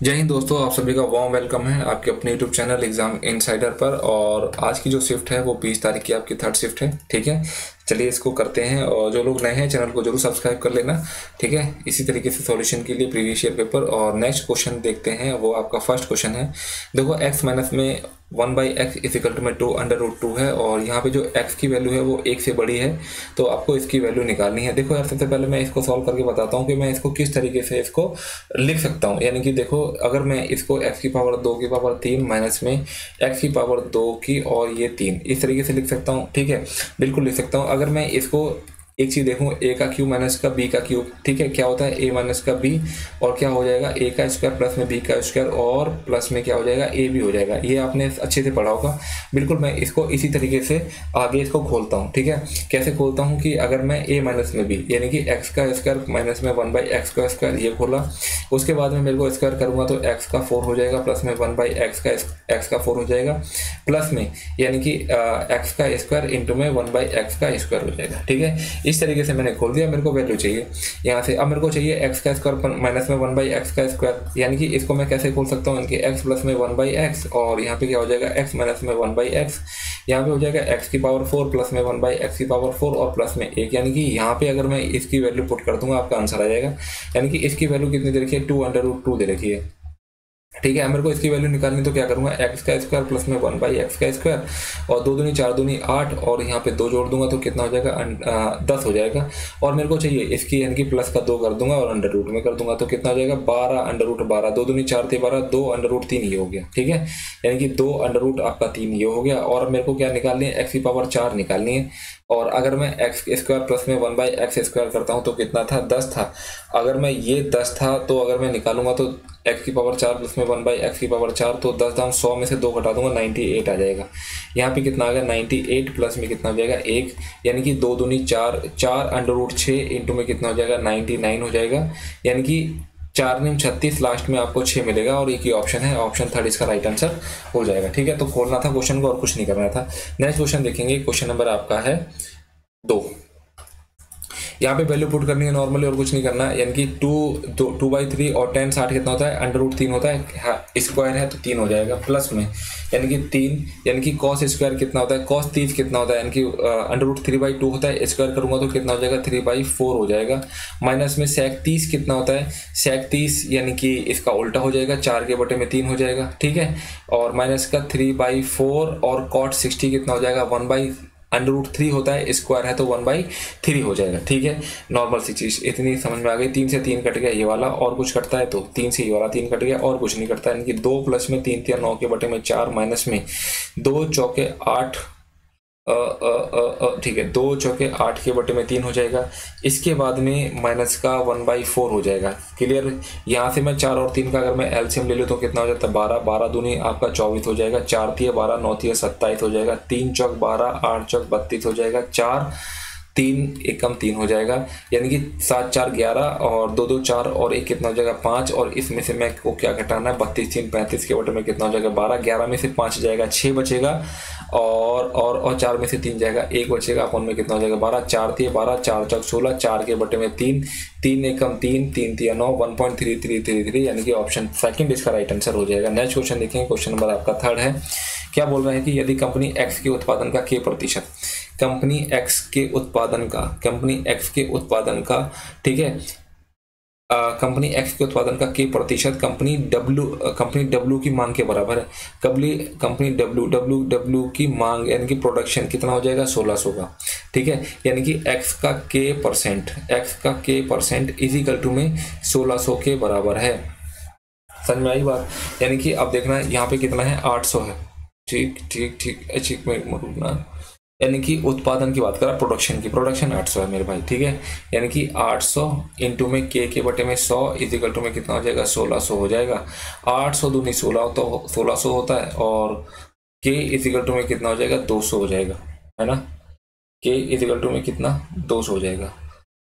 जय हिंद दोस्तों, आप सभी का वार्म वेलकम है आपके अपने यूट्यूब चैनल एग्जाम इनसाइडर पर। और आज की जो शिफ्ट है वो 20 तारीख की आपकी थर्ड शिफ्ट है। ठीक है, चलिए इसको करते हैं। और जो लोग नए हैं चैनल को जरूर सब्सक्राइब कर लेना। ठीक है, इसी तरीके से सॉल्यूशन के लिए प्रीवियस ईयर पेपर और नेक्स्ट क्वेश्चन देखते हैं। वो आपका फर्स्ट क्वेश्चन है। देखो एक्स माइनस में 1/x इजिकल टू में 2/√2 है और यहाँ पे जो x की वैल्यू है वो 1 से बड़ी है, तो आपको इसकी वैल्यू निकालनी है। देखो यार, सबसे पहले मैं इसको सॉल्व करके बताता हूँ कि मैं इसको किस तरीके से इसको लिख सकता हूँ। यानी कि देखो, अगर मैं इसको x की पावर 2 की पावर 3 माइनस में x की पावर 2 की और ये 3 इस तरीके से लिख सकता हूँ। ठीक है, बिल्कुल लिख सकता हूँ। अगर मैं इसको एक चीज देखूं, a का क्यूब माइनस का b का क्यूब, ठीक है, क्या होता है a माइनस का b, और क्या हो जाएगा a का स्क्वायर प्लस में b का स्क्वायर और प्लस में क्या हो जाएगा a भी हो जाएगा। ये आपने अच्छे से पढ़ा होगा। बिल्कुल मैं इसको इसी तरीके से आगे इसको खोलता हूँ। ठीक है, कैसे खोलता हूँ कि अगर मैं a माइनस में b यानी कि x का स्क्वायर माइनस में 1/x का स्क्वायर ये खोला, उसके बाद में मेरे को स्क्वायर करूंगा तो x का 4 हो जाएगा प्लस में 1/x का 4 हो जाएगा प्लस में यानी कि x का स्क्वायर इंटू में 1/x का स्क्वायर हो जाएगा। ठीक है, इस तरीके से मैंने खोल दिया। मेरे को वैल्यू चाहिए यहाँ से। अब मेरे को चाहिए x का स्क्वायर माइनस में 1/x का स्क्वायर, यानी कि इसको मैं कैसे खोल सकता हूँ, इनके x प्लस में 1/x और यहाँ पे क्या हो जाएगा x माइनस में 1/x, यहाँ पे हो जाएगा x की पावर 4 प्लस में 1/x की पावर 4 और प्लस में 1, यानी कि यहाँ पे अगर मैं इसकी वैल्यू पुट कर दूंगा आपका आंसर आ जाएगा। यानी कि इसकी वैल्यू कितनी दे रखी है, 2/√2 दे रखी है। ठीक है, मेरे को इसकी वैल्यू निकालनी, तो क्या करूंगा, x का स्क्वायर प्लस में 1/x का स्क्वायर और 2 दूनी 4 दूनी 8 और यहाँ पे 2 जोड़ दूंगा तो कितना हो जाएगा, 10 हो जाएगा। और मेरे को चाहिए इसकी यानी कि प्लस का 2 कर दूंगा और अंडर रूट में कर दूंगा तो कितना हो जाएगा, 12/√12। 2 दूनी 4 थे 12, 2/√3 ये हो गया। ठीक है, यानी कि 2 आपका 3 ये हो गया। और मेरे को क्या निकालनी है, x की पावर 4 निकालनी है। और अगर मैं x स्क्वायर प्लस में 1/x स्क्वायर करता हूँ तो कितना था, 10 था। अगर मैं ये 10 था तो अगर मैं निकालूंगा तो x की पावर 4 प्लस में 1/x की पावर 4, तो 10 दाम 100 में से 2 घटा दूंगा 98 आ जाएगा। यहाँ पे कितना आ गया, 98 प्लस में कितना हो जाएगा 1, यानी कि 2 दूनी 4, 4/√6 इंटू में कितना हो जाएगा 99 हो जाएगा। यानी कि 4 × 36 लास्ट में आपको 6 मिलेगा और एक ही ऑप्शन है, ऑप्शन थर्ड इसका राइट आंसर हो जाएगा। ठीक है, तो खोलना था क्वेश्चन को और कुछ नहीं करना था। नेक्स्ट क्वेश्चन देखेंगे, क्वेश्चन नंबर आपका है 2। यहाँ पे वैल्यू पुट करनी है नॉर्मली और कुछ नहीं करना है। यानी कि 2/3 और 10 60 कितना होता है, √3 होता है। हाँ, स्क्वायर है तो 3 हो जाएगा प्लस में यानी कि 3, यानी कि कॉस स्क्वायर कितना होता है, कॉस 30 कितना होता है, यानी कि √3/2 होता है। स्क्वायर करूंगा तो कितना हो जाएगा, 3/4 हो जाएगा। माइनस में सेक 30 कितना होता है, सेक 30 यानी कि इसका उल्टा हो जाएगा, 4/3 हो जाएगा। ठीक है, और माइनस का 3/4 और कॉट 60 कितना हो जाएगा, 1/√3 होता है, स्क्वायर है तो 1/3 हो जाएगा। ठीक है, नॉर्मल सी चीज इतनी समझ में आ गई। 3 से 3 कट गया ये वाला, और कुछ कटता है तो 3 से ये वाला 3 कट गया और कुछ नहीं कटता है। यानी कि 2 प्लस में 3 3 9 के बटे में 4 माइनस में 2 चौके 8, ठीक है, 2 चौके 8 के बटे में 3 हो जाएगा। इसके बाद में माइनस का 1/4 हो जाएगा। क्लियर, यहाँ से मैं 4 और 3 का अगर मैं एलसीएम ले लूँ तो कितना हो जाता है, 12, 12 दूनी आपका 24 हो जाएगा, 4 तिया 12, 9 तिया 27 हो जाएगा, 3 चौक 12, 8 चौक 32 हो जाएगा, 4 3 एकम 3 हो जाएगा। यानी कि 7 4 11 और 2 2 4 और 1 कितना हो जाएगा 5, और इसमें से मैं को क्या घटाना है, 32 3 35 के बटे में कितना हो जाएगा 12, 11 में से 5 जाएगा 6 बचेगा, और 4 में से 3 जाएगा 1 बचेगा, अपन में कितना हो जाएगा 12, 4 तिया 12, 4 चौक 16, 4 के बटे में 3, 3 एकम 3, 3 तिया 9, 1.3333, यानी कि ऑप्शन सेकंड इसका राइट आंसर हो जाएगा। नेक्स्ट क्वेश्चन देखेंगे, क्वेश्चन नंबर आपका थर्ड है। क्या बोल रहा है कि यदि कंपनी एक्स के उत्पादन का k%, कंपनी एक्स के उत्पादन का ठीक है, कंपनी एक्स के उत्पादन का k% कंपनी डब्ल्यू की मांग के बराबर है। कंपनी डब्ल्यू की मांग यानी कि प्रोडक्शन कितना हो जाएगा, 1600 का। ठीक है, यानी कि एक्स का k% इजिकल टू में 1600 के बराबर है। समझ में आई बात। यानी कि अब देखना है यहाँ पे कितना है, 800 है। ठीक ठीक ठीक, एक मिनट रुकना। यानी कि उत्पादन की बात करा, प्रोडक्शन 800 है मेरे भाई। ठीक है, यानी कि 800 इंटू में के बटे में 100 इजिकल टू में कितना हो जाएगा, 1600 हो जाएगा। 800 दूनी 16 तो 1600 होता है, और के इजिकल टू में कितना हो जाएगा, 200 हो जाएगा, है ना। के इजिकल टू में कितना, 200 हो जाएगा।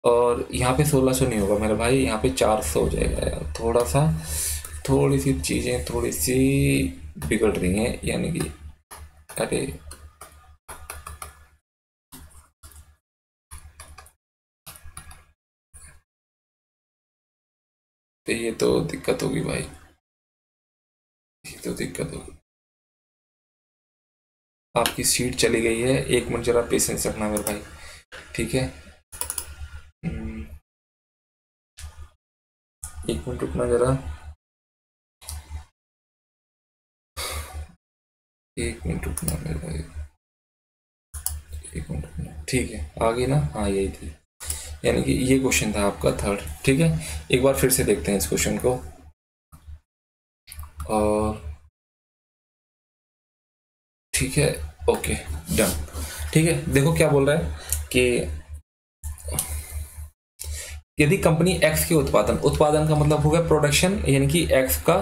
और यहाँ पे 1600 नहीं होगा मेरे भाई, यहाँ पे 400 हो जाएगा यार। थोड़ी सी चीज़ें थोड़ी सी बिगड़ रही हैं, यानी कि अरे तो ये तो दिक्कत होगी भाई। ये तो दिक्कत होगी। आपकी सीट चली गई है, 1 मिनट जरा पेशेंस रखना मेरे भाई, ठीक है। 1 मिनट रुकना जरा, 1 मिनट रुकना मेरे भाई, 1 मिनट रुकना, ठीक है। आ गई ना? हाँ यही थी, यानी कि ये क्वेश्चन था आपका थर्ड, ठीक है। एक बार फिर से देखते हैं इस क्वेश्चन को, और ठीक है, ओके डन, ठीक है। देखो क्या बोल रहा है कि यदि कंपनी एक्स के उत्पादन का मतलब हो गया प्रोडक्शन, यानी कि एक्स का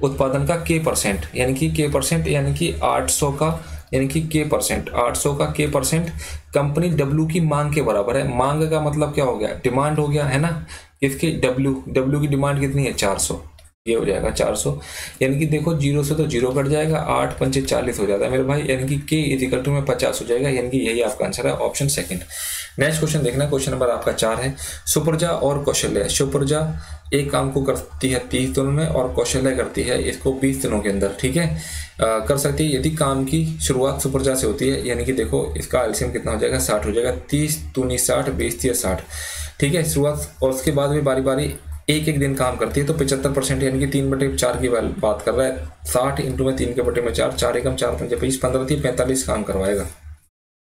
उत्पादन का के परसेंट, यानी कि के परसेंट, यानी कि 800 का, यानी कि के परसेंट, 800 का के परसेंट कंपनी डब्ल्यू की मांग के बराबर है। मांग का मतलब क्या हो गया? डिमांड हो गया, है ना। इसकी डब्ल्यू की डिमांड कितनी है? 400, ये हो जाएगा 400, यानी कि देखो 0 से तो 0 कट जाएगा, 8 पंचे 40 हो जाता है मेरे भाई, यानी कि के इक्वल टू में 50 हो जाएगा, यानी कि यही आपका आंसर है, ऑप्शन सेकंड। नेक्स्ट क्वेश्चन देखना, क्वेश्चन नंबर आपका 4 है। सुप्रजा और कौशल्या, सुप्रजा एक काम को करती है 30 दिनों में और कौशल्या करती है इसको 20 दिनों के अंदर, ठीक है। कर सकती है। यदि काम की शुरुआत सुप्रजा से होती है, यानी कि देखो इसका एलसीएम कितना हो जाएगा? 60 हो जाएगा, 30 दूनी 60, 20 या 60, ठीक है शुरुआत, और उसके बाद भी बारी बारी एक एक दिन काम करती है, तो 75%, यानी कि 3/4 की बात कर रहा है। 60 इंटू में 3/4, 4 एकम 4 पंजे 20, 15 थी 45 काम करवाएगा,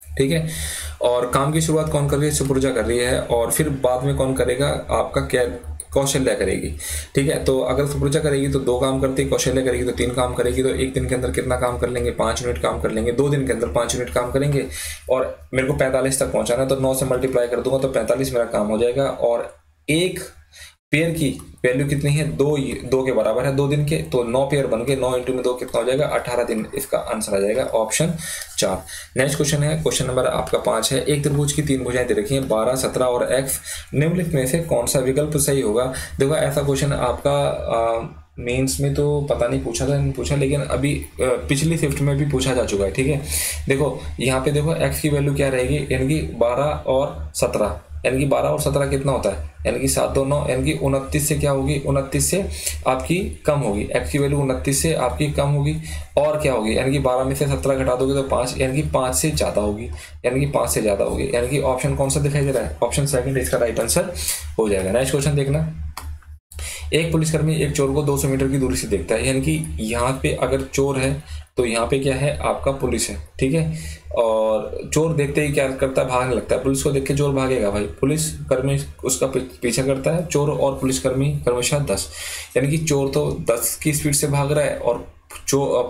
ठीक है। और काम की शुरुआत कौन कर रही है? सुपुर्जा कर रही है, और फिर बाद में कौन करेगा? आपका क्या कौशल्या करेगी, ठीक है। तो अगर सुपुर्जा करेगी तो 2 काम करती है, कौशल्या करेगी तो 3 काम करेगी, तो एक दिन के अंदर कितना काम कर लेंगे? 5 यूनिट काम कर लेंगे, 2 दिन के अंदर 5 यूनिट काम करेंगे, और मेरे को 45 तक पहुंचाना है, तो 9 से मल्टीप्लाई कर दूंगा तो 45 मेरा काम हो जाएगा। और एक पेयर की वैल्यू कितनी है? 2 के बराबर है 2 दिन के, तो 9 पेयर बन गए, 9 इंटू में 2 कितना हो जाएगा? 18 दिन, इसका आंसर आ जाएगा ऑप्शन 4। नेक्स्ट क्वेश्चन है, क्वेश्चन नंबर आपका 5 है। एक त्रिभुज की 3 भुजाएं दे रखी हैं, 12, 17 और x, निम्नलिखित में से कौन सा विकल्प सही होगा? देखो ऐसा क्वेश्चन आपका मेंस में तो पता नहीं पूछा था, नहीं पूछा, लेकिन अभी पिछली शिफ्ट में भी पूछा जा चुका है, ठीक है। देखो यहाँ पे देखो x की वैल्यू क्या रहेगी, यानी कि 12 और 17, यानी कि 12 और 17 कितना होता है? यानी कि 7 2 9, यानी कि 29 से क्या होगी? 29 से आपकी कम होगी, x की वैल्यू 29 से आपकी कम होगी, और क्या होगी? यानी कि 12 में से 17 घटा दोगे तो 5, यानी कि 5 से ज़्यादा होगी, यानी कि 5 से ज़्यादा होगी, यानी कि ऑप्शन कौन सा दिखाई दे रहा है? ऑप्शन सेकंड इसका राइट आंसर हो जाएगा। नेक्स्ट क्वेश्चन देखना, एक पुलिसकर्मी एक चोर को 200 मीटर की दूरी से देखता है, यानी कि यहाँ पे अगर चोर है तो यहाँ पे क्या है? आपका पुलिस है, ठीक है। और चोर देखते ही क्या करता है? भागने लगता है। पुलिस को देख के चोर भागेगा भाई, पुलिसकर्मी उसका पीछा करता है, चोर और पुलिसकर्मी क्रमशः 10, यानी कि चोर तो 10 की स्पीड से भाग रहा है और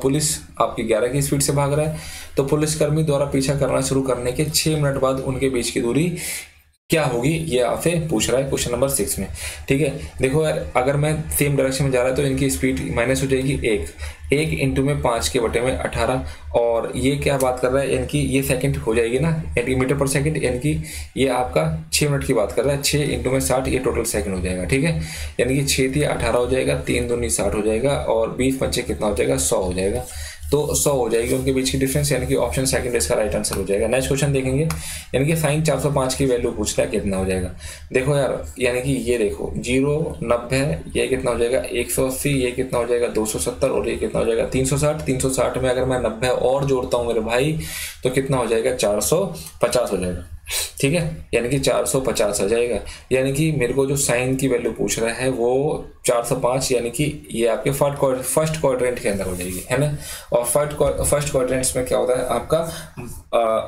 पुलिस आपकी 11 की स्पीड से भाग रहा है, तो पुलिसकर्मी द्वारा पीछा करना शुरू करने के 6 मिनट बाद उनके बीच की दूरी क्या होगी? ये आपसे पूछ रहा है क्वेश्चन नंबर 6 में, ठीक है। देखो यार, अगर मैं सेम डायरेक्शन में जा रहा है तो इनकी स्पीड माइनस हो जाएगी 1 इंटू में 5 के बटे में 18, और ये क्या बात कर रहा है? यानी कि ये सेकंड हो जाएगी ना, यानी मीटर पर सेकंड, यानी कि ये आपका 6 मिनट की बात कर रहा है, 6 इंटू में 60, ये टोटल सेकंड हो जाएगा, ठीक है। यानी कि 6 थी 18 हो जाएगा, 3 दूनी 60 हो जाएगा, और 20 पंचे कितना हो जाएगा? 100 हो जाएगा, तो 100 हो जाएगी उनके बीच की डिफरेंस, यानी कि ऑप्शन सेकंड इसका राइट आंसर हो जाएगा। नेक्स्ट क्वेश्चन देखेंगे, यानी कि साइन 405 की वैल्यू पूछ रहा है, कितना हो जाएगा? देखो यार, यानी कि ये देखो 0 90, ये कितना हो जाएगा? 180, ये कितना हो जाएगा? 270, और ये कितना हो जाएगा? 360। 360 में अगर मैं 90 और जोड़ता हूँ मेरे भाई तो कितना हो जाएगा? 450 हो जाएगा, ठीक है, यानी कि 450 आ जाएगा। यानी कि मेरे को जो साइन की वैल्यू पूछ रहा है वो 405, यानी कि ये आपके फर्स्ट क्वाड्रेंट के अंदर हो जाएगी, है ना। और फर्स्ट क्वाड्रेंट्स में क्या होता है? आपका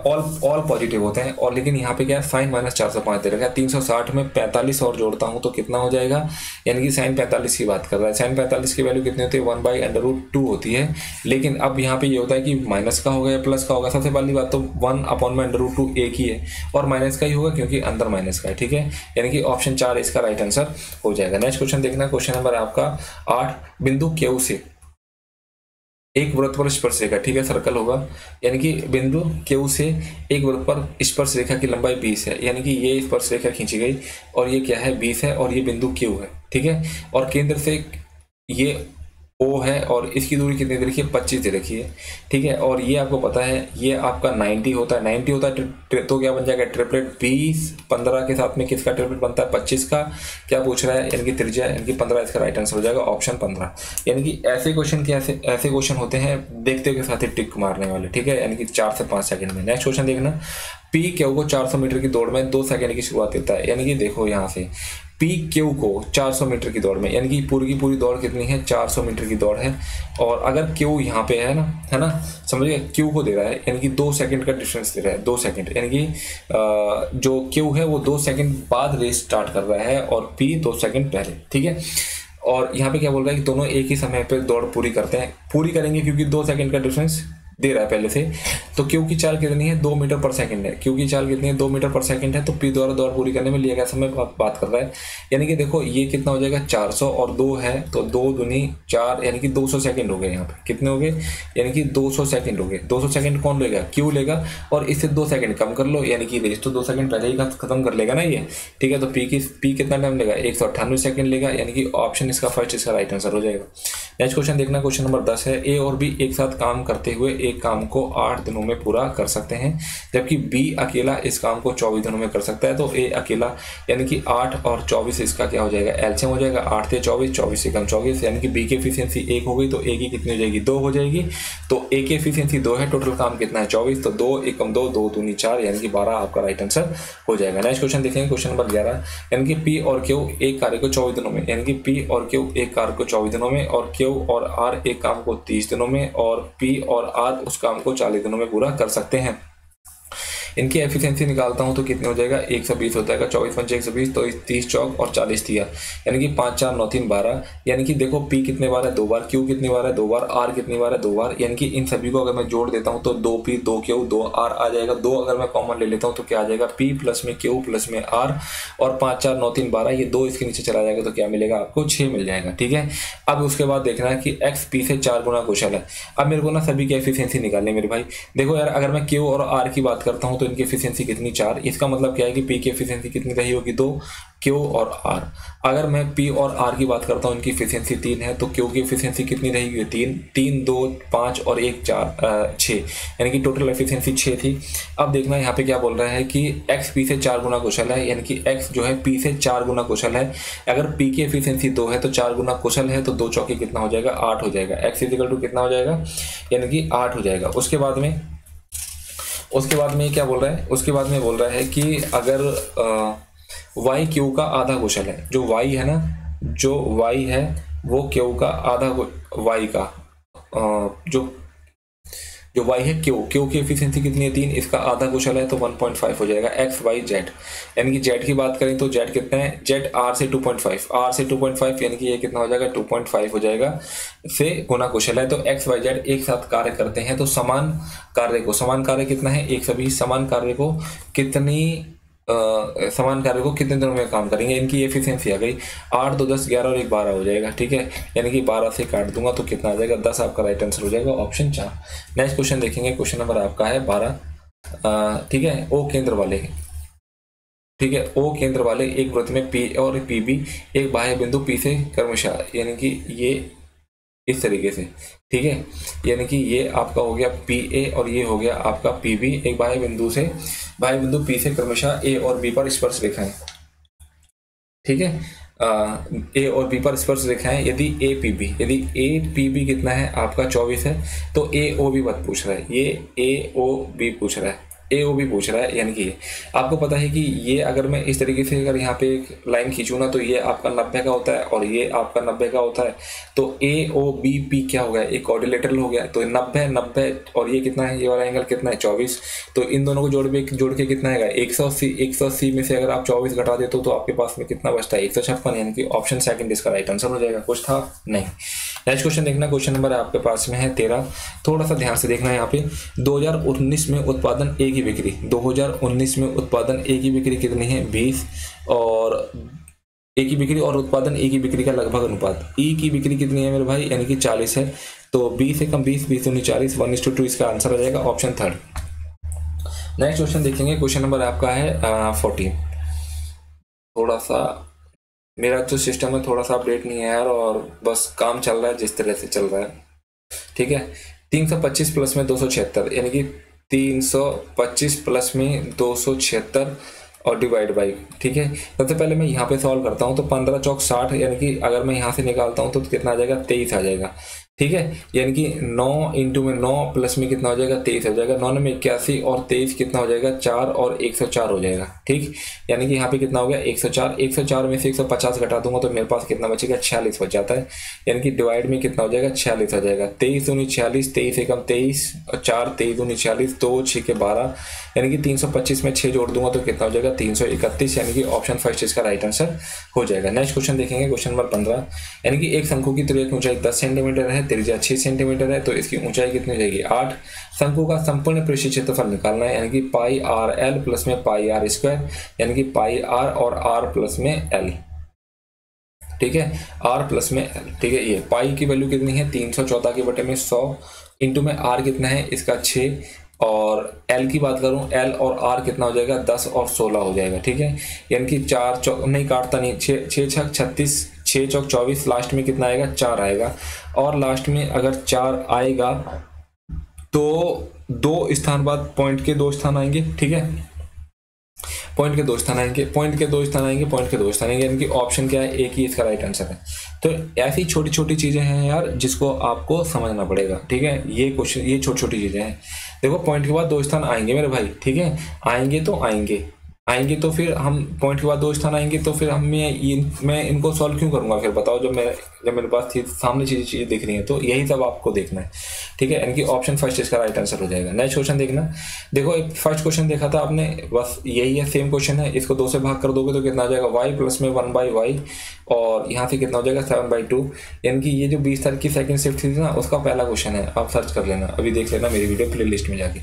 ऑल पॉजिटिव होते हैं, और लेकिन यहाँ पे क्या है? साइन -405 दे रखा है। 360 में 45 और जोड़ता हूँ तो कितना हो जाएगा? यानी कि साइन 45 की बात कर रहा है। साइन 45 की वैल्यू कितनी होती है? 1/√2 होती है, लेकिन अब यहाँ पे ये होता है कि माइनस का होगा या प्लस का होगा। सबसे पहली बात तो 1/√2 एक ही है, और माइनस का ही होगा क्योंकि अंदर माइनस का है, ठीक है। यानी कि ऑप्शन 4 इसका राइट आंसर हो जाएगा। नेक्स्ट क्वेश्चन देखना, क्वेश्चन नंबर आपका 8, बिंदु क्यू से एक वृत्त पर स्पर्श रेखा, ठीक है, सर्कल होगा, यानी कि बिंदु क्यू से एक वृत्त पर स्पर्श रेखा की लंबाई 20 है, यानी कि ये स्पर्श रेखा खींची गई और ये क्या है? 20 है, और ये बिंदु क्यू है, ठीक है। और केंद्र से ये ओ है और इसकी दूरी कितनी दे रखी है, 25 दे रखी है, ठीक है। और ये आपको पता है ये आपका 90 होता है, 90 होता है तो क्या बन जाएगा ट्रिपलेट, 20 15 के साथ में किसका ट्रिपलेट बनता है, 25 का। क्या पूछ रहा है, यानी कि त्रिज्या, यानी कि 15 इसका राइट आंसर हो जाएगा ऑप्शन 15। यानी कि ऐसे क्वेश्चन के ऐसे क्वेश्चन होते हैं देखते के साथ ही टिक मारने वाले, ठीक है, यानी कि 4 से 5 सेकंड में। नेक्स्ट क्वेश्चन देखना, पी क्यू को 400 मीटर की दौड़ में 2 सेकंड की शुरुआत देता है। यानी कि देखो यहाँ से पी क्यू को 400 मीटर की दौड़ में, यानी कि पूरी की पूरी दौड़ कितनी है, 400 मीटर की दौड़ है। और अगर क्यू यहाँ पे है ना, समझिए क्यू को दे रहा है, यानी कि 2 सेकंड का डिफरेंस दे रहा है, 2 सेकंड, यानी कि जो क्यू है वो 2 सेकंड बाद रेस स्टार्ट कर रहा है और पी 2 सेकंड पहले, ठीक है। और यहाँ पे क्या बोल रहा है कि दोनों एक ही समय पे दौड़ पूरी करते हैं, पूरी करेंगे क्योंकि 2 सेकंड का डिफरेंस दे रहा है पहले से। तो क्यू की चाल कितनी है, 2 मीटर पर सेकंड है, क्यू की चाल कितनी है, 2 मीटर पर सेकंड है। तो पी द्वारा दौड़ पूरी करने में लिया गया समय बात कर रहा है। यानी कि देखो ये कितना हो जाएगा, 400 और 2 है तो 2 दूनी 4, यानी कि 200 सेकंड हो गए। यहाँ पे कितने हो गए, यानी कि 200 सेकंड हो गए। 200 सेकंड कौन लेगा, क्यू लेगा, और इससे 2 सेकंड कम कर लो, यानी कि रेस तो 2 सेकंड पहले ही खत्म कर लेगा ना ये, ठीक है। तो पी कितना टाइम लेगा, 198 सेकंड लेगा, यानी कि ऑप्शन इसका फर्स्ट इसका राइट आंसर हो जाएगा। नेक्स्ट क्वेश्चन देखना, क्वेश्चन नंबर 10 है, ए और बी एक साथ काम करते हुए एक काम को 8 दिनों में पूरा कर सकते हैं, जबकि बी अकेला इस काम को 24 दिनों में कर सकता है। तो ए अकेला, यानी कि 8 और 24 इसका क्या हो जाएगा, एलसीएम हो जाएगा, 8 से 24, 24 से कम 24, यानी कि बी की एफिशिएंसी 1 हो गई तो ए की कितनी हो जाएगी, 2 हो जाएगी। तो ए की एफिशिएंसी 2 है, टोटल काम कितना है 24, तो 2 1 कम 2, 2 दूनी 4, यानी कि 12 आपका राइट आंसर हो जाएगा। नेक्स्ट क्वेश्चन देखेंगे, क्वेश्चन नंबर 11, यानी कि पी और क्यू एक कार्य को 24 दिनों में, यानी कि पी और क्यू एक कार्य को 24 दिनों में, और क्यू और आर एक काम को 30 दिनों में, और पी और आर उस काम को 40 दिनों में पूरा कर सकते हैं। इनकी एफिशिएंसी निकालता हूं तो कितने हो जाएगा, 120 हो जाएगा, 24 पंचे 120, तो 30 चौक और 40 दिया, यानी कि 5 4 9 3 12। यानी कि देखो पी कितने बार है, 2 बार, क्यू कितनी बार है, 2 बार, आर कितनी बार है, 2 बार। यानी कि इन सभी को अगर मैं जोड़ देता हूं तो 2 पी 2 क्यू 2 आर आ जाएगा। 2 अगर मैं कॉमन ले लेता हूं तो क्या आ जाएगा, पी प्लस में क्यू प्लस में आर, और 5 4 9 3 12, ये 2 इसके नीचे चला जाएगा तो क्या मिलेगा आपको, 6 मिल जाएगा, ठीक है। अब उसके बाद देखना है कि एक्स पी से 4 गुना कुशल है। अब मेरे को ना सभी की एफिशिएंसी निकालनी है मेरे भाई। देखो यार, अगर मैं क्यू और आर की बात करता हूं तो इनकी एफिशिएंसी कितनी, 4। इसका मतलब क्या है कि पी की एफिशिएंसी कितनी रही होगी, 2, क्यू और आर। अगर मैं पी और आर की बात करता हूं, इनकी एफिशिएंसी 3 है, तो क्यू की एफिशिएंसी कितनी रहेगी, 3 3 2 5 और 1 4 6, यानी कि टोटल एफिशिएंसी 6 थी। अब देखना यहाँ पे क्या बोल रहा है कि एक्स पी से 4 गुना कुशल है, यानी कि एक्स जो है पी से 4 गुना कुशल है। अगर पी की एफिशिएंसी 2 है तो 4 गुना कुशल है, तो 2 चौके कितना हो जाएगा, 8 हो जाएगा। एक्स इक्वल टू कितना हो जाएगा, यानी कि 8 हो जाएगा। उसके बाद में क्या बोल रहा है, उसके बाद में बोल रहा है कि अगर वाई क्यू का आधा कुशल है, जो वाई है ना, जो वाई है वो क्यू का आधा, वाई का जो y है क्यू की एफिशिएंसी कितनी है, 3, इसका आधा कुशल है तो 1.5 हो जाएगा। एक्स वाई जेड, यानी कि जेड की बात करें तो जेड कितना है, जेड आर से 2.5, यानी कि ये कितना हो जाएगा, 2.5 हो जाएगा, से गुना कुशल है। तो एक्स वाई जेड एक साथ कार्य करते हैं तो समान कार्य कितना है, 120। समान कार्य को कितने दिनों में काम करेंगे, इनकी एफिशिएंसी आ गई, 8 2 10 11 और 1 12 हो जाएगा, ठीक है। यानी कि 12 से काट दूंगा तो कितना आ जाएगा, 10 आपका राइट आंसर हो जाएगा ऑप्शन 4। नेक्स्ट क्वेश्चन देखेंगे, क्वेश्चन नंबर आपका है 12, ठीक है। ओ केंद्र वाले, ठीक है, ओ केंद्र वाले एक वृत्त में पी और पी बी एक बाह्य बिंदु पी से क्रमशः, यानी कि ये इस तरीके से, ठीक है, यानी कि ये आपका हो गया पी ए और ये हो गया आपका पी बी, एक बाह्य बिंदु पी से क्रमशः ए और बी पर स्पर्श रेखाएं, ठीक है। ए और बी पर स्पर्श रेखाएं, यदि ए पी बी कितना है आपका 24 है, तो ए ओ बी मत पूछ रहा है, ये ए ओ बी पूछ रहा है, यानी कि आपको पता है कि ये अगर मैं इस तरीके से अगर यहाँ पे एक लाइन खींचूँ ना, तो ये आपका 90 का होता है और ये आपका 90 का होता है, तो ए ओ बी पी क्या हो गया, एक क्वाड्रिलेटरल हो गया। तो 90 और ये कितना है, ये वाला एंगल कितना है, 24। तो इन दोनों को जोड़ के कितना आएगा, 180 में से अगर आप 24 घटा देते हो तो आपके पास में कितना बचता है, 156, यानी कि ऑप्शन सेकंड इसका राइट आंसर हो जाएगा। कुछ था नहीं। नेक्स्ट क्वेश्चन देखना, क्वेश्चन नंबर आपके पास में है 13, थोड़ा सा ध्यान से देखना है यहाँ पे। 2019 में उत्पादन ए की बिक्री, 2019 में उत्पादन ए की बिक्री कितनी है, 20, और ए की बिक्री और उत्पादन ए की बिक्री का लगभग अनुपात, ई की बिक्री कितनी है मेरे भाई, यानी कि 40 है, तो 20 से कम 20 20 दूनी 40, 1:2 इसका आंसर आ जाएगा ऑप्शन 3। नेक्स्ट क्वेश्चन देखेंगे, क्वेश्चन नंबर आपका है 14, थोड़ा सा मेरा जो सिस्टम है थोड़ा सा अपडेट नहीं है यार, और बस काम चल रहा है जिस तरह से चल रहा है, ठीक है। 325 प्लस में 276, यानी कि 325 प्लस में 276 और डिवाइड बाई, ठीक है। सबसे पहले मैं यहाँ पे सॉल्व करता हूँ, तो 15 चौक 60, यानी कि अगर मैं यहाँ से निकालता हूँ तो कितना आ जाएगा, 23 आ जाएगा, ठीक है। यानी कि 9 इंटू में 9 प्लस में कितना हो जाएगा, 23 हो जाएगा। 9 में 81 और 23 कितना हो जाएगा, 4 और 104 हो जाएगा, ठीक। यानी कि यहाँ पे कितना हो गया, 104। 104 में से 150 घटा दूंगा तो मेरे पास कितना बचेगा, 46 बच जाता है। यानी कि डिवाइड में कितना हो जाएगा, 46 आ जाएगा। 23 दूनी 46, 23 एकम 23 और 4 23 दूनी 40, 2 6 के 12, यानी कि 325 में 6 जोड़ दूंगा तो कितना हो जाएगा, 331, यानी कि ऑप्शन फर्स्ट इसका राइट आंसर हो जाएगा। नेक्स्ट क्वेश्चन देखेंगे, क्वेश्चन नंबर 15, यानी कि एक शंकु की त्रिज्या की ऊंचाई 10 सेंटीमीटर है, त्रिज्या 6 सेंटीमीटर है, तो इसकी ऊंचाई कितनी हो जाएगी, 8। शंकु का संपूर्ण पृष्ठीय क्षेत्रफल निकालना है, यानी कि पाई आर एल प्लस में पाई आर स्क्वायर, यानी कि पाई आर और आर प्लस में एल, ठीक है, आर प्लस में एल, ठीक है। ये पाई की वैल्यू कितनी है, 314 के बटे में 100, इंटू में आर कितना है इसका 6, और एल की बात करूं, एल और आर कितना हो जाएगा, 10 और 16 हो जाएगा, ठीक है। यानी कि 4 चौक नहीं काटता नहीं, 6 छक 36, 6 चौक 24, लास्ट में कितना आएगा, 4 आएगा। और लास्ट में अगर 4 आएगा तो 2 स्थान बाद पॉइंट के 2 स्थान आएंगे, ठीक है। पॉइंट के 2 स्थान आएंगे, पॉइंट के 2 स्थान आएंगे, पॉइंट के 2 स्थान आएंगे, यानी कि ऑप्शन क्या है, एक ही इसका राइट आंसर है। तो ऐसी छोटी छोटी चीजें हैं यार जिसको आपको समझना पड़ेगा, ठीक है। ये क्वेश्चन, ये छोटी छोटी चीजें हैं। देखो पॉइंट के बाद 2 स्थान आएंगे मेरे भाई, ठीक है, आएंगे तो आएंगे तो फिर हम पॉइंट के बाद 2 स्थान आएंगे तो फिर मैं इनको सॉल्व क्यों करूंगा फिर, बताओ। जब मेरे पास सामने चीजें दिख रही हैं तो यही सब आपको देखना है, ठीक है। यानी कि ऑप्शन फर्स्ट इसका राइट आंसर हो जाएगा। नेक्स्ट क्वेश्चन देखना, देखो एक फर्स्ट क्वेश्चन देखा था आपने, बस यही है, सेम क्वेश्चन है। इसको 2 से भाग कर दोगे तो कितना आ जाएगा, y प्लस में 1/y, और यहाँ से कितना हो जाएगा 7/2। यानी कि ये जो 20 तारीख की सेकंड शिफ्ट थी ना, उसका पहला क्वेश्चन है, आप सर्च कर लेना, अभी देख लेना मेरी वीडियो प्ले लिस्ट में जाके,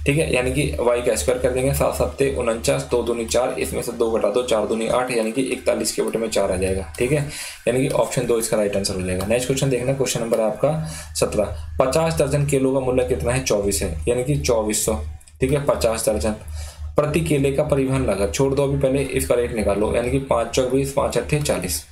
ठीक है। यानी कि y का स्क्वायर कर देंगे, 7 7 49, 2 दूनी 4, इसमें से 2 घटा दो, 4 दूनी 8, यानी कि 41 के बटे में 4 आ जाएगा, ठीक है। यानी कि ऑप्शन 2 इसका राइट आंसर हो जाएगा। नेक्स्ट क्वेश्चन देखना, क्वेश्चन नंबर आपका 17, 50 दर्जन केलों का मूल्य कितना है, 24 है, यानी कि 2400, ठीक है। 50 दर्जन प्रति केले का परिवहन लागत, छोड़ दो अभी, पहले इसका रेट निकालो, यानी कि 5 चौक 20, 5 अट्ठे 40,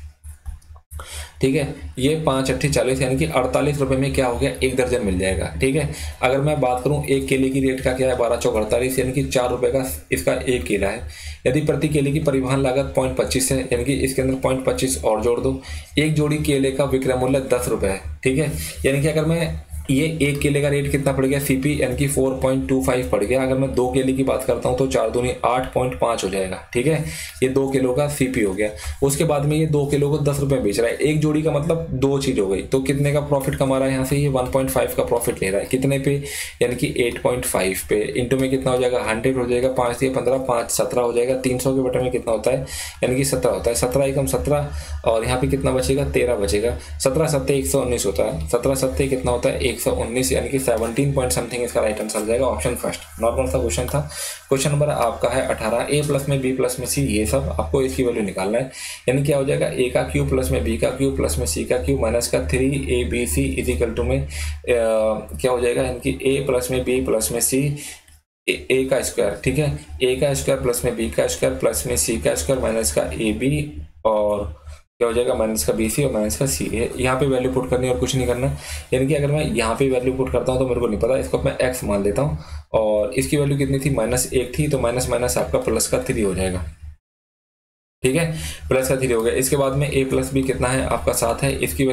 ठीक है। ये 5 अट्ठे 40, यानी कि 48 रुपए में क्या हो गया, 1 दर्जन मिल जाएगा, ठीक है। अगर मैं बात करूं एक केले की रेट का क्या है, 12 चौक 48, यानी कि 4 रुपए का इसका 1 केला है। यदि प्रति केले की परिवहन लागत 0.25 है, यानी कि इसके अंदर 0.25 और जोड़ दो। एक जोड़ी केले का विक्रय मूल्य 10 रुपए है, ठीक है। यानी कि अगर मैं ये 1 केले का रेट कितना पड़ गया, सीपी, यानी कि 4.25 पड़ गया। अगर मैं 2 केले की बात करता हूं तो 4 दूनी 8.5 हो जाएगा, ठीक है। ये 2 किलो का सीपी हो गया। उसके बाद में ये 2 किलो को 10 रुपए बेच रहा है, एक जोड़ी का मतलब 2 चीज हो गई, तो कितने का प्रॉफिट कमा रहा है यहाँ से, ये 1.5 का प्रॉफिट ले रहा है, कितने पे, यानी कि 8.5 पे। इंटू में कितना हो जाएगा, 100 हो जाएगा, 5 से 15, 5 17 हो जाएगा, 300 के बटे में कितना होता है, यानी कि 17 होता है। 17 एकम 17, और यहाँ पे कितना बचेगा, 13 बचेगा। 17 7 119 होता है, 17 7 कितना होता है, 119, यानी कि 17 पॉइंट समथिंग इसका राइट आंसर जाएगा, ऑप्शन फर्स्ट। नॉर्मल सा क्वेश्चन था। क्वेश्चन नंबर आपका है 18, a प्लस में b प्लस में c, ये सब आपको इसकी वैल्यू निकालना है। यानी क्या हो जाएगा, a का क्यूब प्लस में b का क्यूब प्लस में c का क्यूब माइनस का 3abc इजिकल टू में क्या हो जाएगा, यानी कि a प्लस में b प्लस में c, a का स्क्वायर, ठीक है, a का स्क्वायर प्लस में b का स्क्वायर प्लस में c का स्क्वायर माइनस का ab, और क्या हो जाएगा, माइनस का BC और माइनस का C है। यहाँ पे वैल्यू पुट करनी और कुछ नहीं करना। यानी कि अगर मैं यहाँ पे वैल्यू पुट करता हूँ तो मेरे को नहीं पता, इसको मैं x मान लेता हूँ, और इसकी वैल्यू कितनी थी, -1 थी, तो माइनस माइनस आपका प्लस का 3 हो जाएगा, ठीक है, प्लस का 3 हो गया। इसके बाद में a प्लस बी कितना है आपका 7 है, इसकी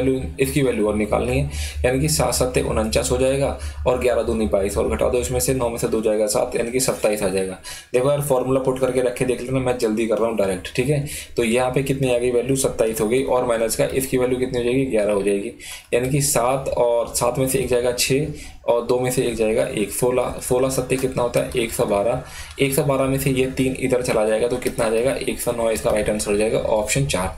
वैल्यू और निकालनी है, यानी कि 7 7 49 हो जाएगा, और 11 दूनी 22, और घटा दो इसमें से, 9 में से 2 जाएगा 7, यानी कि 27 आ जाएगा। देखो यार फॉर्मूला पुट करके रखे, देख लेना, मैं जल्दी कर रहा हूँ डायरेक्ट, ठीक है। तो यहाँ पे कितनी आ गई वैल्यू, 27 हो गई, और माइनस का इसकी वैल्यू कितनी हो जाएगी, 11 हो जाएगी, यानी कि 7, और 7 में से 1 जाएगा 6, और 2 में से 1 जाएगा 1, 16, 16 7 कितना होता है, 112, 112 में से ये 3 इधर चला जाएगा तो कितना आ जाएगा, 109, इसका राइट आंसर हो जाएगा, ऑप्शन 4।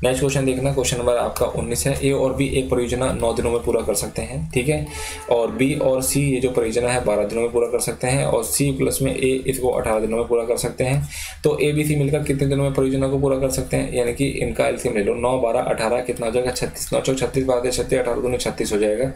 नेक्स्ट क्वेश्चन देखना, क्वेश्चन नंबर आपका 19 है। ए और बी एक परियोजना 9 दिनों में पूरा कर सकते हैं, ठीक है, और बी और सी ये जो परियोजना है 12 दिनों में पूरा कर सकते हैं, और सी प्लस में ए इसको 18 दिनों में पूरा कर सकते हैं। तो ए बी सी मिलकर कितने दिनों में परियोजना को पूरा कर सकते हैं, यानी कि इनका एलसीएम ले लो, 9 12 18 कितना हो जाएगा, 36, 9 36, 12 36, 18 दूनी 36 हो जाएगा।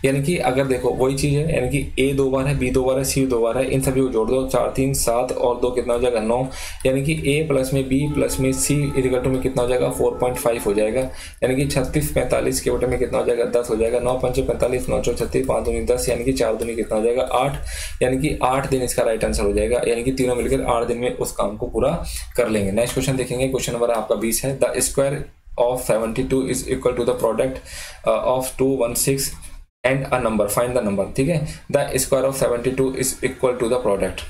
यानी कि अगर देखो वही चीज़ है, यानी कि ए 2 बार है, बी 2 बार है, सी 2 बार है, इन सभी को जोड़ दो, 4 3 7 और 2 कितना हो जाएगा 9, यानी कि ए प्लस में बी प्लस में सी इक्वल टू में कितना हो जाएगा 4.5 हो जाएगा, यानी कि 36 45 के बटे में कितना हो जाएगा 10 हो जाएगा, 9 5 45 9 4 36 5 दूनी 10, यानी कि 4 दूनी कितना हो जाएगा 8, यानी कि 8 दिन इसका राइट आंसर हो जाएगा, यानी कि तीनों मिलकर 8 दिन में उस काम को पूरा कर लेंगे। नेक्स्ट क्वेश्चन देखेंगे, क्वेश्चन नंबर आपका 20 है। The square of 72 is equal to the product of 216 and a number, find the number। ठीक है, the square of 72 is equal to the product।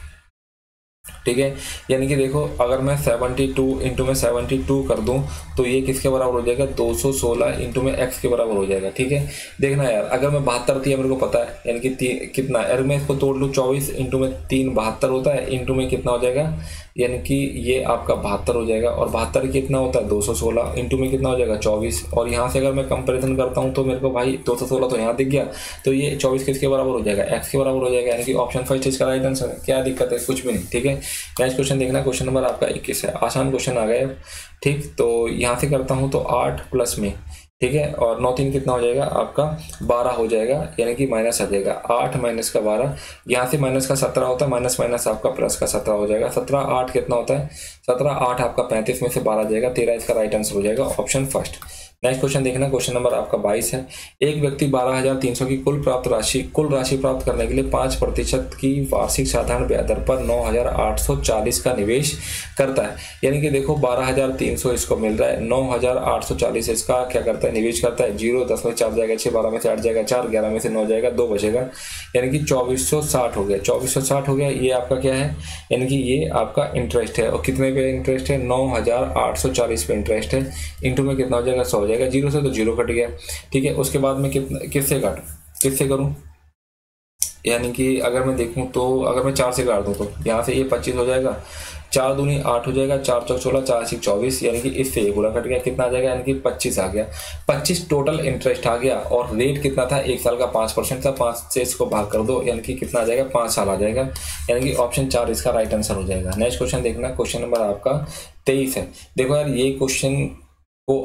ठीक है, यानी कि देखो अगर मैं 72 इंटू में 72 कर दूं तो ये किसके बराबर हो जाएगा 216 इंटू में x के बराबर हो जाएगा। ठीक है, देखना यार, अगर मैं 72 थी मेरे को पता है, यानी कि कितना, अगर मैं इसको तोड़ लूँ 24 इंटू में 3 72 होता है, इंटू में कितना हो जाएगा, यानी कि ये आपका 72 हो जाएगा, और 72 कितना होता है 216, इंटू में कितना हो जाएगा 24, और यहाँ से अगर मैं कंपैरिजन करता हूँ तो मेरे को भाई 216 तो यहाँ दिख गया, तो ये 24 किसके बराबर हो जाएगा x के बराबर हो जाएगा, यानी कि ऑप्शन फर्स्ट इसका राइट आंसर है। क्या दिक्कत है, कुछ भी नहीं। ठीक है, नेक्स्ट क्वेश्चन देखना, क्वेश्चन नंबर आपका 21 है, आसान क्वेश्चन आ गया। ठीक, तो यहाँ से करता हूँ तो 8 प्लस में, ठीक है, और 9 3 कितना हो जाएगा आपका 12 हो जाएगा, यानी कि माइनस आ जाएगा 8 माइनस का 12, यहाँ से माइनस का 17 होता है, माइनस माइनस आपका प्लस का 17 हो जाएगा, 17 8 कितना होता है 17 8 आपका 35 में से 12 आ जाएगा, 13 इसका राइट आंसर हो जाएगा, ऑप्शन फर्स्ट। नेक्स्ट क्वेश्चन देखना, क्वेश्चन नंबर आपका 22 है। एक व्यक्ति 12,300 की कुल राशि प्राप्त करने के लिए 5% की वार्षिक साधारण ब्याज दर पर 9,840 का निवेश करता है, यानी कि देखो 12,300 इसको मिल रहा है, 9,840 इसका क्या करता है निवेश करता है, 0 10 में 4 जाएगा 6, 12 में से 8 जाएगा 4, 11 में से 9 जाएगा 2 बचेगा, यानी कि 2460 हो गया, 2460 हो गया। ये आपका क्या है, यानी कि ये आपका इंटरेस्ट है, और कितने पे इंटरेस्ट है 9,840 पे इंटरेस्ट है, इंटू में कितना हो जाएगा 100 हो जाएगा, 0 से तो 0 कट गया। ठीक है, उसके बाद में किससे करूं, यानी कि अगर मैं देखूं तो अगर मैं 4 से काट दूं तो यहाँ से ये 25 हो जाएगा, 4 दूनी 8 हो जाएगा, 4 चौक 16, 4 6 24, यानी कि इससे ये पूरा कट गया, कितना आ जाएगा, यानी कि 25 आ गया, 25 टोटल इंटरेस्ट आ गया, और रेट कितना था 1 साल का 5% था, 5 से इसको भाग कर दो, यानी कि कितना आ जाएगा 5 साल आ जाएगा, यानी कि ऑप्शन 4 इसका राइट आंसर हो जाएगा। नेक्स्ट क्वेश्चन देखना, क्वेश्चन नंबर आपका 23 है। देखो यार, ये क्वेश्चन को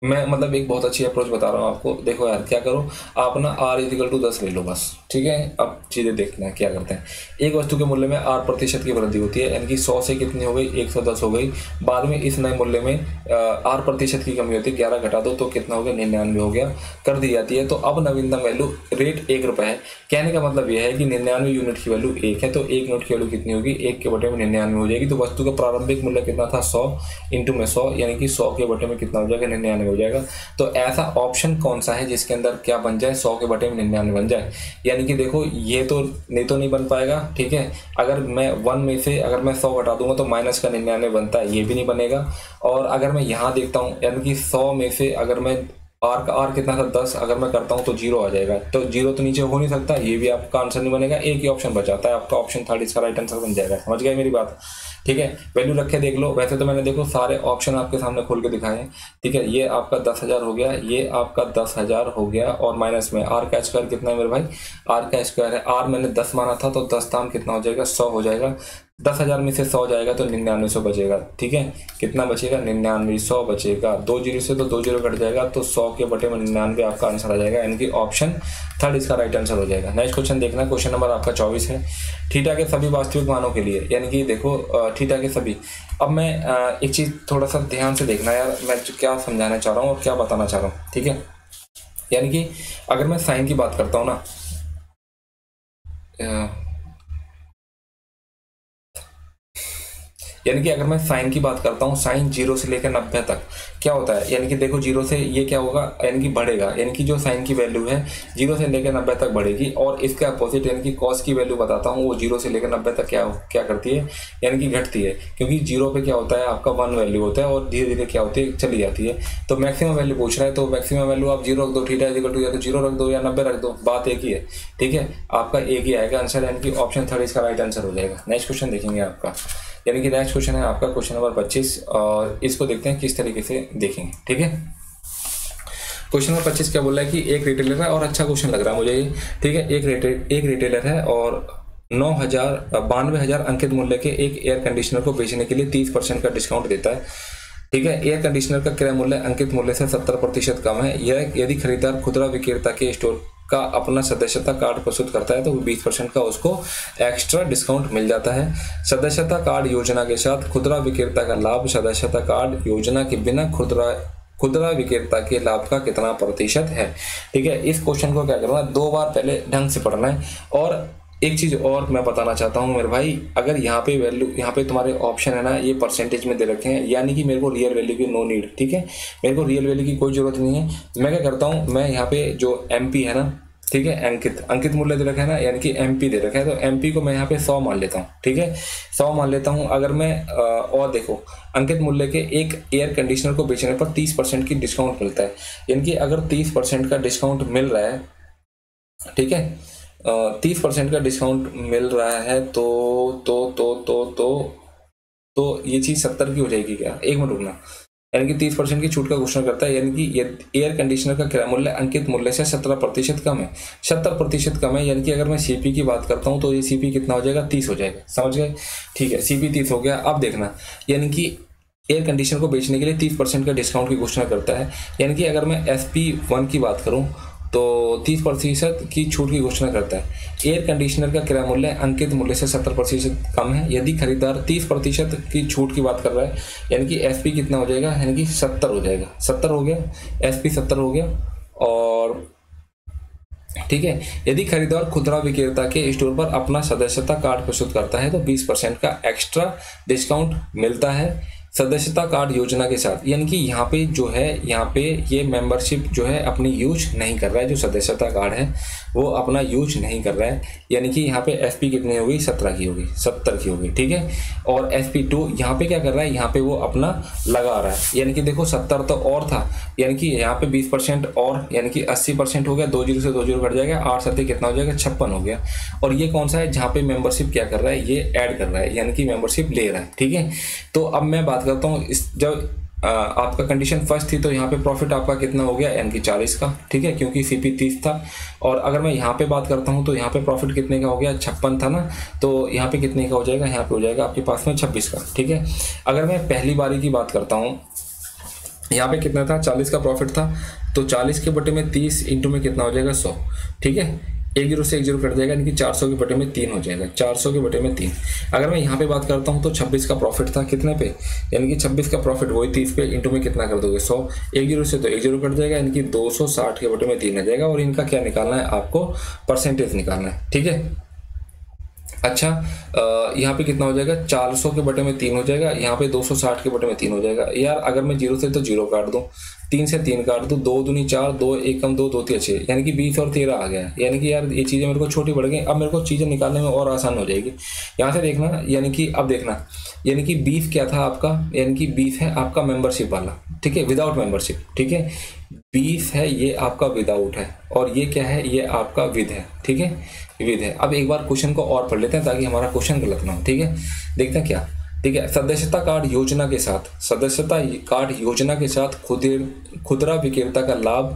मैं मतलब एक बहुत अच्छी अप्रोच बता रहा हूँ आपको। देखो यार, क्या करो आप ना r=10 ले लो बस, ठीक है। अब चीज़ें देखना है क्या करते हैं। एक वस्तु के मूल्य में 8% की वृद्धि होती है, यानी कि 100 से कितनी हो गई 110 हो गई, बाद में इस नए मूल्य में 8% की कमी होती है, 11 घटा दो तो कितना हो गया 99 हो गया, कर दी जाती है। तो अब नवीनतम वैल्यू रेट 1 रुपये है। कहने का मतलब यह है कि 99 यूनिट की वैल्यू 1 है, तो 1 यूनिट की वैल्यू कितनी होगी 1 के बटे में 99 हो जाएगी। तो वस्तु का प्रारंभिक मूल्य कितना था 100 इंटू में 100, यानी कि 100 के बटे में कितना हो जाएगा 99 हो जाएगा। तो ऐसा ऑप्शन कौन सा है जिसके अंदर क्या बन जाए 100 के बटे में 99 बन जाए। यानी कि देखो ये तो नहीं बन पाएगा, ठीक है। अगर मैं 1 में से अगर मैं 100 घटा दूंगा तो माइनस का 99 बनता है, ये भी नहीं बनेगा। और अगर मैं यहाँ देखता हूँ, यानी कि 100 में से अगर मैं आर कितना था 10 अगर मैं करता हूँ तो 0 आ जाएगा, तो 0 तो नीचे हो नहीं सकता, ये भी आपका आंसर नहीं बनेगा। एक ही ऑप्शन बचाता है आपका, ऑप्शन 3 इसका राइट आंसर बन जाएगा। समझ गए मेरी बात, ठीक है। वैल्यू रखे देख लो। वैसे तो मैंने देखो सारे ऑप्शन आपके सामने खोल के दिखाए हैं, ठीक है। ये आपका 10,000 हो गया, ये आपका 10,000 हो गया, और माइनस में आर का स्क्वायर कितना है मेरे भाई, आर का स्क्वायर है, आर मैंने 10 माना था तो 10 दाम कितना हो जाएगा 100 हो जाएगा। 10,000 में से 100 जाएगा तो 9900 बचेगा, ठीक है। कितना बचेगा 9900 बचेगा, 2 जीरो से तो 2 जीरो कट जाएगा, तो 100 के बटे में 99 आपका आंसर आ जाएगा, यानी कि ऑप्शन 3 इसका राइट आंसर हो जाएगा। नेक्स्ट क्वेश्चन देखना, क्वेश्चन नंबर आपका 24 है। थीटा के सभी वास्तविक मानों के लिए, यानी कि देखो थीटा के सभी। अब मैं एक चीज़ थोड़ा सा ध्यान से देखना यार, मैं क्या समझाना चाह रहा हूँ और क्या बताना चाह रहा हूँ, ठीक है। यानी कि अगर मैं साइन की बात करता हूँ ना, यानी कि अगर मैं साइन की बात करता हूँ, साइन 0 से लेकर 90 तक क्या होता है, यानी कि देखो 0 से ये क्या होगा, यानी कि बढ़ेगा, यानी कि जो साइन की वैल्यू है 0 से लेकर 90 तक बढ़ेगी। और इसके अपोजिट यानी कि कॉस की वैल्यू बताता हूँ, वो 0 से लेकर 90 तक क्या करती है, यानी कि घटती है। क्योंकि 0 पे क्या होता है आपका 1 वैल्यू होता है, और धीरे धीरे क्या होती है चली जाती है। तो मैक्सिमम वैल्यू पूछ रहा है, तो मैक्सिमम वैल्यू आप 0 रख दो, थीटा इक्वल टू या तो 0 रख दो या 90 रख दो, बात एक ही है, ठीक है। आपका एक ही आएगा आंसर, यानी कि ऑप्शन 3 इसका राइट आंसर हो जाएगा। नेक्स्ट क्वेश्चन देखेंगे आपका, यानी कि नेक्स्ट क्वेश्चन है आपका क्वेश्चन नंबर 25, और इसको देखते हैं किस तरीके से देखेंगे, ठीक है। क्वेश्चन नंबर 25 क्या बोल रहा है कि एक रिटेलर है, और अच्छा क्वेश्चन लग रहा है मुझे ये, ठीक है। एक रिटेलर है और 92,000 अंकित मूल्य के एक एयर कंडीशनर को बेचने के लिए 30% का डिस्काउंट देता है, ठीक है। एयर कंडीशनर का क्रय मूल्य अंकित मूल्य से 70% कम है। यह यदि खरीदार खुदरा विक्रेता के स्टोर का अपना सदस्यता कार्ड प्रस्तुत करता है तो 20% का उसको एक्स्ट्रा डिस्काउंट मिल जाता है। सदस्यता कार्ड योजना के साथ खुदरा विक्रेता का लाभ, सदस्यता कार्ड योजना के बिना खुदरा विक्रेता के लाभ का कितना प्रतिशत है। ठीक है, इस क्वेश्चन को क्या करना है, 2 बार पहले ढंग से पढ़ना है। और एक चीज और मैं बताना चाहता हूँ मेरे भाई, अगर यहाँ पे वैल्यू, यहाँ पे तुम्हारे ऑप्शन है ना, ये परसेंटेज में दे रखे हैं, यानी कि मेरे को रियल वैल्यू की नो नीड। ठीक है, मेरे को रियल वैल्यू की कोई जरूरत नहीं है। मैं क्या करता हूँ, मैं यहाँ पे जो MP है ना, ठीक है, अंकित मूल्य दे रखा है ना, यानी कि MP दे रखा है, तो MP को मैं यहाँ पे 100 मान लेता हूँ। ठीक है, 100 मान लेता हूँ। अगर मैं और देखो, अंकित मूल्य के एक एयर कंडीशनर को बेचने पर 30% की डिस्काउंट मिलता है, यानी कि अगर 30% का डिस्काउंट मिल रहा है, ठीक है, 30% का डिस्काउंट मिल रहा है तो ये चीज 70 की हो जाएगी क्या? एक मिनट रुकना। यानी कि 30% की छूट का घोषणा करता है, यानी कि एयर कंडीशनर का क्रय मूल्य अंकित मूल्य से 17% कम है। 70% कम है, यानी कि अगर मैं CP की बात करता हूँ तो ये CP कितना हो जाएगा, 30 हो जाएगा। समझ गए? ठीक है, CP 30 हो गया। अब देखना, यानी कि एयर कंडीशनर को बेचने के लिए 30% का डिस्काउंट की घोषणा करता है, यानी कि अगर मैं SP1 की बात करूँ तो 30% की छूट की घोषणा करता है। एयर कंडीशनर का क्रय मूल्य अंकित मूल्य से 70% कम है। यदि खरीदार 30% की छूट की बात कर रहा है, यानी कि SP कितना हो जाएगा, यानी कि 70 हो जाएगा। 70 हो गया, SP 70 हो गया। और ठीक है, यदि खरीदार खुदरा विक्रेता के स्टोर पर अपना सदस्यता कार्ड प्रस्तुत करता है तो 20% का एक्स्ट्रा डिस्काउंट मिलता है सदस्यता कार्ड योजना के साथ। यानी कि यहाँ पे जो है, यहाँ पे ये मेंबरशिप जो है अपनी यूज नहीं कर रहा है, जो सदस्यता कार्ड है वो अपना यूज नहीं कर रहा है। यानी कि यहाँ पे SP कितनी होगी, 17 की होगी, 70 की होगी। ठीक है, और SP2 यहाँ पे क्या कर रहा है, यहाँ पे वो अपना लगा रहा है। यानी कि देखो 70 तो और था, यानी कि यहाँ पे 20% और, यानी कि 80% हो गया। 2 0 से 2 0 कट जाएगा, 8 7 कितना हो जाएगा, 56 हो गया। और ये कौन सा है, जहाँ पे मेंबरशिप क्या कर रहा है, ये ऐड कर रहा है, यानी कि मेंबरशिप ले रहा है। ठीक है, तो अब मैं बात करता हूँ, जब आपका कंडीशन फर्स्ट थी तो यहाँ पे प्रॉफिट आपका कितना हो गया, यानी कि 40 का। ठीक है, क्योंकि CP 30 था। और अगर मैं यहाँ पे बात करता हूँ तो यहाँ पे प्रॉफिट कितने का हो गया, 56 था ना, तो यहाँ पे कितने का हो जाएगा, यहाँ पे हो जाएगा आपके पास में 26 का। ठीक है, अगर मैं पहली बारी की बात करता हूँ, यहाँ पे कितना था, 40 का प्रॉफिट था, तो 40 के बटे में 30 इंटू में कितना हो जाएगा, 100। ठीक है, 1 0 से 1 0 कट जाएगा, यानी कि 400 के बटे में 3 हो जाएगा। 400 के बटे में 3। अगर मैं यहाँ पे बात करता हूँ तो 26 का प्रॉफिट था, कितने पे, यानी कि 26 का प्रॉफिट वही 30 पे, इंटू में कितना कर दोगे, 100। 1 0 से तो 1 0 कट जाएगा, यानी कि 260 के बटे में 3 आ जाएगा। और इनका क्या निकालना है, आपको परसेंटेज निकालना है। ठीक है, अच्छा, यहाँ पे कितना हो जाएगा, 400 के बटे में 3 हो जाएगा, यहाँ पे 260 के बटे में 3 हो जाएगा। यार अगर मैं 0 से तो 0 काट दूँ, 3 से 3 काट दूँ, 2 दूनी 4, 2 1 कम 2, 2 3 6, यानी कि 20 और 13 आ गया। यानी कि यार ये चीज़ें मेरे को छोटी पड़ गई, अब मेरे को चीज़ें निकालने में और आसान हो जाएगी। यहाँ से देखना, यानी कि अब देखना, यानी कि 20 क्या था आपका, यानी कि 20 है आपका मेंबरशिप वाला। ठीक है, विदाउट मेंबरशिप। ठीक है, 20 है ये आपका विदाउट है, और ये क्या है, ये आपका विद है। ठीक है, विद है। अब एक बार क्वेश्चन को और पढ़ लेते हैं ताकि हमारा क्वेश्चन गलत ना हो। ठीक है, देखते हैं क्या। ठीक है, सदस्यता कार्ड योजना के साथ, सदस्यता कार्ड योजना के साथ खुदरा विक्रेता का लाभ।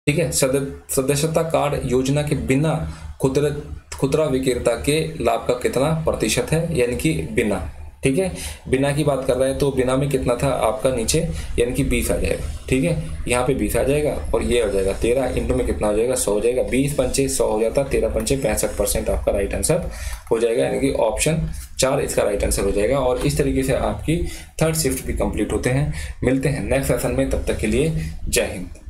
ठीक है, सदस्यता कार्ड योजना के बिना खुदरा विक्रेता के लाभ का कितना प्रतिशत है, यानी कि बिना। ठीक है, बिना की बात कर रहे हैं तो बिना में कितना था आपका नीचे, यानी कि 20 आ जाएगा। ठीक है, यहाँ पे 20 आ जाएगा, और ये हो जाएगा 13, इंटू में कितना हो जाएगा, 100 हो जाएगा। 20 पंचे 100 हो जाता, 13 पंचे 65% आपका राइट आंसर हो जाएगा, यानी कि ऑप्शन 4 इसका राइट आंसर हो जाएगा। और इस तरीके से आपकी थर्ड शिफ्ट भी कंप्लीट होते हैं। मिलते हैं नेक्स्ट सेशन में, तब तक के लिए जय हिंद।